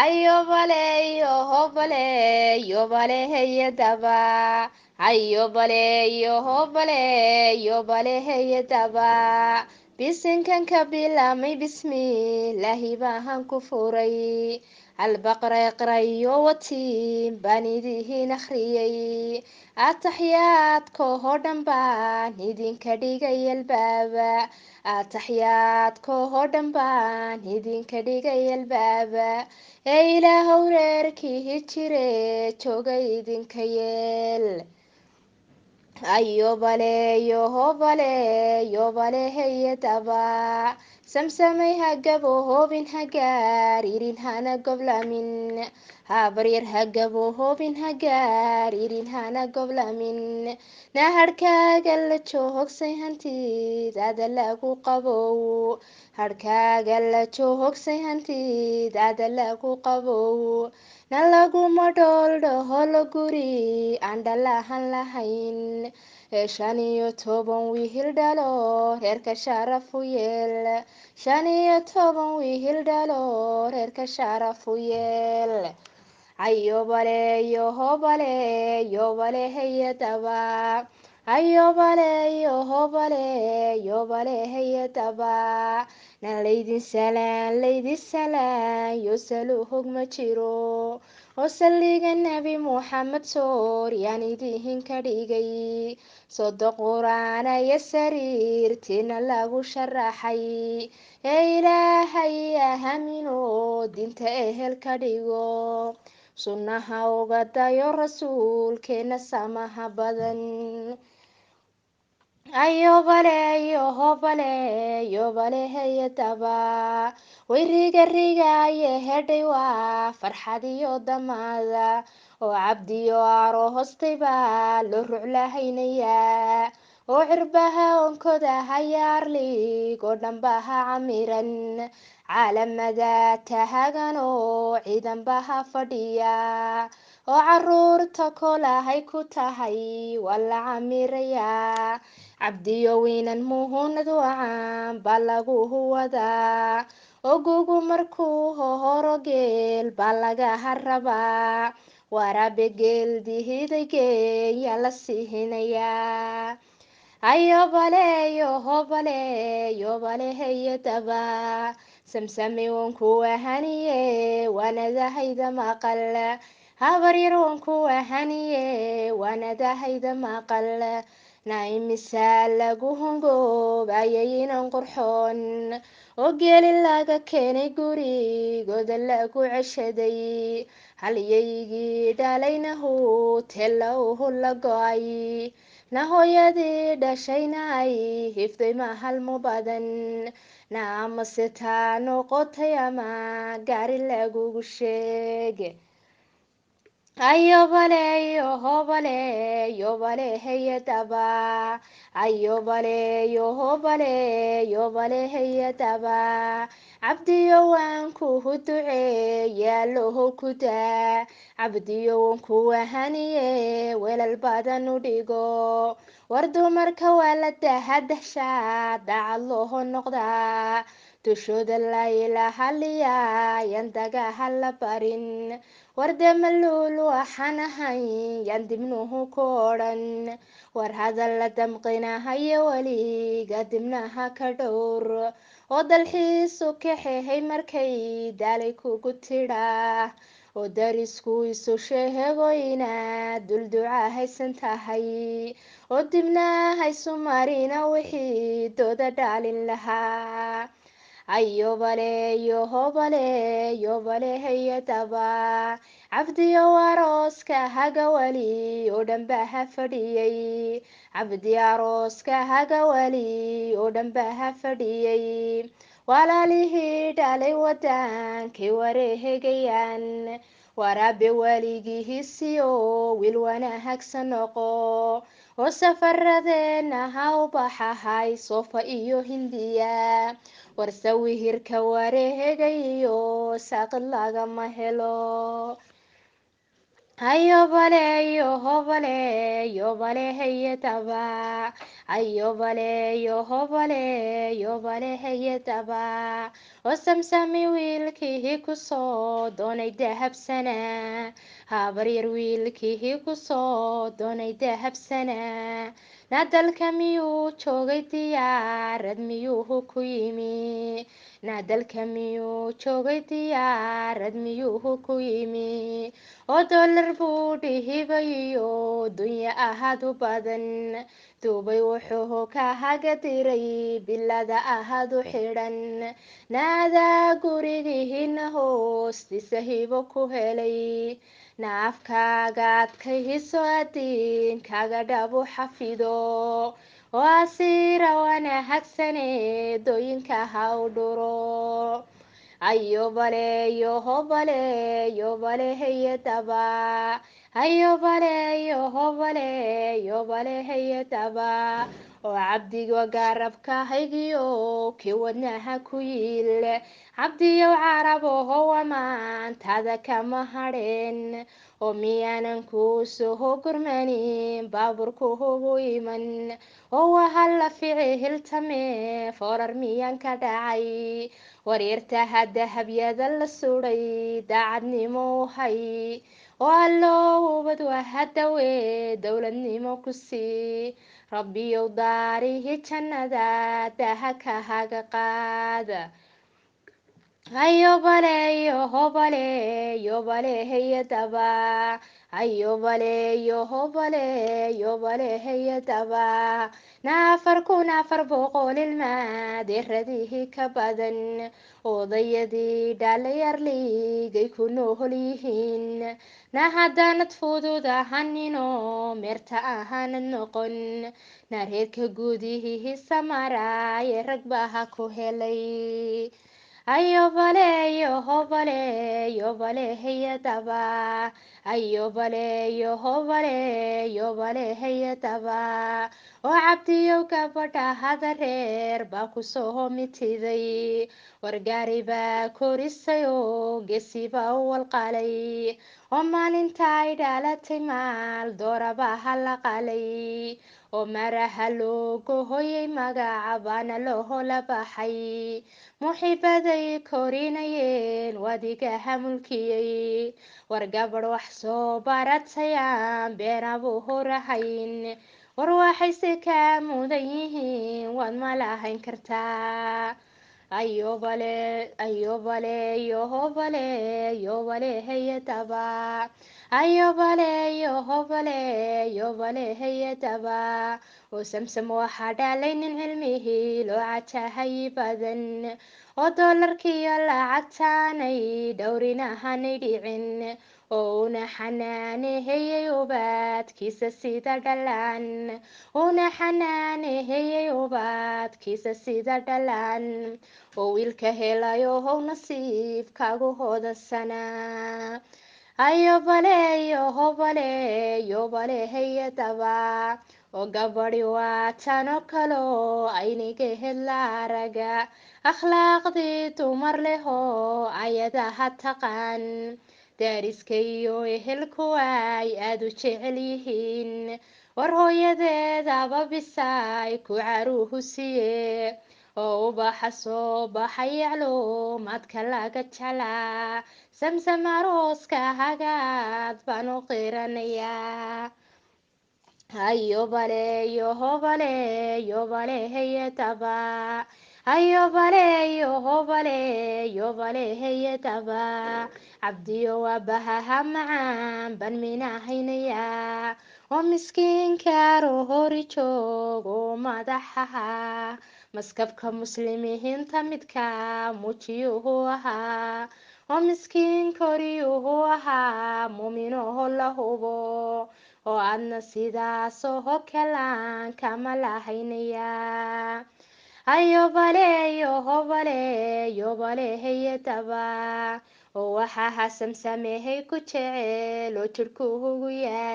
ayobale yohobale yobale heyadaba ayobale yohobale yobale heyadaba bisinkanka bilaamay bismilaahi baahan ku furay albaqray qrayo watiin baan idiin akhriyay ataxyaadkoo dhan baan idinka dhigay albaaba ataxyaadkoo dhan baan idinka dhigay albaaba ee ilaahow reerkii jire jooga idinka yeel ayobale yohobale yobale heyadaba samsamay hagabo hoobin hagaar irin hana goblamin habaryar hagabo hoobin hagaar irin hana goblamin naharkaaga la joogsay hantidaada lagu qabow harkaaga la joogsay hantidaada lagu qabow na laguma dhooldhaho la guri aan dhalahan lahayn ee 15 wiil dhalo reerka sharaf u yeel 15 wiil dhalo reerka sharaf u yeel ayobale yohobale yobale heyadaba ayobale yohobale yobale heyadaba na laydin salaan yo salu hog ma jiro oo saldhiga nebi muxamed soor yaan idiin ka dhigay sodo quraan iyo sariirtiina lagu sharaxay ee ilaahay aamino dinta ehel ka dhigo sunnaha uga dayo rasuulkeena samaha badan ayobale yohobale yobale heyadaba way rigarigaye hedhay waa farxad iyo damaada oo cabdiyo aro hoostay baa loo ruclahaynayaa oo cirbaha onkoda hayaarlig oo dhanbaha camiran caalamada tahagan oo ciidanbaha fadhiya oo caruurta kolahay ku tahay waa la camirayaa cabdiyo wiinan muhunad wacan baa laguhu wadaa ogugu markuu hohoro geel baa laga harabaa waraabe geel dihiday geeyaa la siihinayaa ayobale yohobale yobale heyadaba samsame wanku ahaniye waanadahayda maqal habaryar wanku ahaniye waanadahayda maqal naimisa lagu hongoobayaynan qurxoon oo geeli laga keenay gurigooda lagu ceshaday halyaygii dhalaynahu tela uhu la go-ay na hooyadii dhashayna ay hifday mahalmo badan na amase taa noqotay ama gaari lagugu sheeg ayobale yohobale yobale heyadaba ayobale yohobale yobale heyadaba cabdiyo waan kuhu duceeya loho kudaa cabdiyo wan ku ahaniye welal badan u dhigo war dumarka waa la dahadahshaa daacad looho noqdaa dushooda lailahaliya yan dagaha la barin warde maluul waxaan ahayn yaan dibnuhu ku odhan war hadal la damqinahayo weliga dibnaha ka dhowr oo dalxiisu kaxehay markay daalay kugu tidhaah oo darisku isu sheego inaad dulduca haysan tahay oo dibna haysu marina wixii dooda dhaalin lahaa ayobale yohobale yobale heyadaba cabdiyo arooska hagawali oo dhanbaha fadhiyay cabdi arooska hagawali oo dhanbaha fadhiyay walaalihii dhalay wadankay wareehegayaan waraabe weligihiisiyo wiil wanaagsan noqo oo safaradeenna ha u baxahay sofa iyo hindiya warse wihirka wareegayo saaqid lagama helo Ayobale yohobale yobale heyetaba. Ayobale yohobale yobale heyetaba. Osamsami wiilkii kusoo doonay dahabsana. Habaryar wiilkii kusoo doonay dahabsana. Nadalka miyuu joogay diyaarad miyuu ku yimi. Nadalka miyuu joogay diyaarad miyuu ku yimi. oo dollar buu dhihibayo dunya ahaad u badan duubay wuxuu ka hagadiray bilada ahaad u xidhan naadaa gurigihiina hoostiisa hibo ku helay naafkaaga adkayhiso adiinkaaga dhabu xafido oo asiira wanahagsane dooyinka ha u dhuro ayobale yohobale yobale heyetaba ayobale yohobale yobale heyetaba oo cabdiga garabka haygiyo kii wadnaha ku yiil cabdiyow caraboho wamaantada kama hadheen oo miyaanan ku soo gurmanin baaburku ugu iman oo wahalla fici hiltame foorar miyaan ka dhacay waryartaha dahabyada la suday daacadnimo hay oo alloo ubad wahadawe dowladnimo ku sii rabbiyow daarihi jannada daha kahaga qaada ayobale yohobale yobale heyetaba ayobale yohobale yobale heyetaba naafar kun afar boqol ilmaadeeradihi ka badan odayadii dhalinyarligay ku nool yihiin na haddaanad fudud ahanino meerta ahaanad noqon na reerka gudihihi samaraaye rag baa ha ku helay ayobale yohobale yobale heyetaba ayobale yohobale yobale heyetaba oo cabdiyow gabadha hada reer baa kusoo mitiday wargaari baa korisay oo gesi baa u walqalay oo maalinta ay dhalatay maal doorabaa hala qalay oo maraha loogu hoyay magaca baana loola baxay muxiibaday korinayeen wadiga hamulkiyey war gabadh wax soo baratayaan beenabuu horahayn war waxayse kaa mudan yihiin waad ma lahayn kartaa ayobale ayobale yohobale yobale heyetaba ayobale yohobale yobale heyetaba oo samsam waxaa dhalay nin cilmihii loo cajahay badan oo doolarkiyo lacagtaanay dhowrinahanay dhicin oo una xanaaneheyey ubaadkiisa sida dhalaan una xanaaneheyey ubaadkiisa sida dhalaan oo wiilka helayo how nasiibkaagu hoodansanaa ayobale yohobale yobale heyetaba oo gabadhi waa tano kalo ayniga hedla araga akhlaaqdii dumar leh oo ayadaha taqaan daariska iyo ehelku ay aad u jecel yihiin war hooyadeedaba bisay ku caruuhu siye oo ubaxa soo baxay yacluumaadka laga jalaa samsam arooska hagaad baan u qiranayaa ayobale yohobale yobale heyetaba ayobale yohobale yobale heyetaba cabdiyo waabahaha macaan ban minahaynayaa oo miskiinka rohori joog oo madaxaha maskabka muslimiinta midka mujiyuhu ahaa oo miskiin koriyuhu ahaa muuminoho la hubo oo aadna sidaasoo kalaan kama lahaynayaa ayobale yohobale yobale heyetaba oo waxaa ha samsamehay ku jecel oo jirhku ugu yaal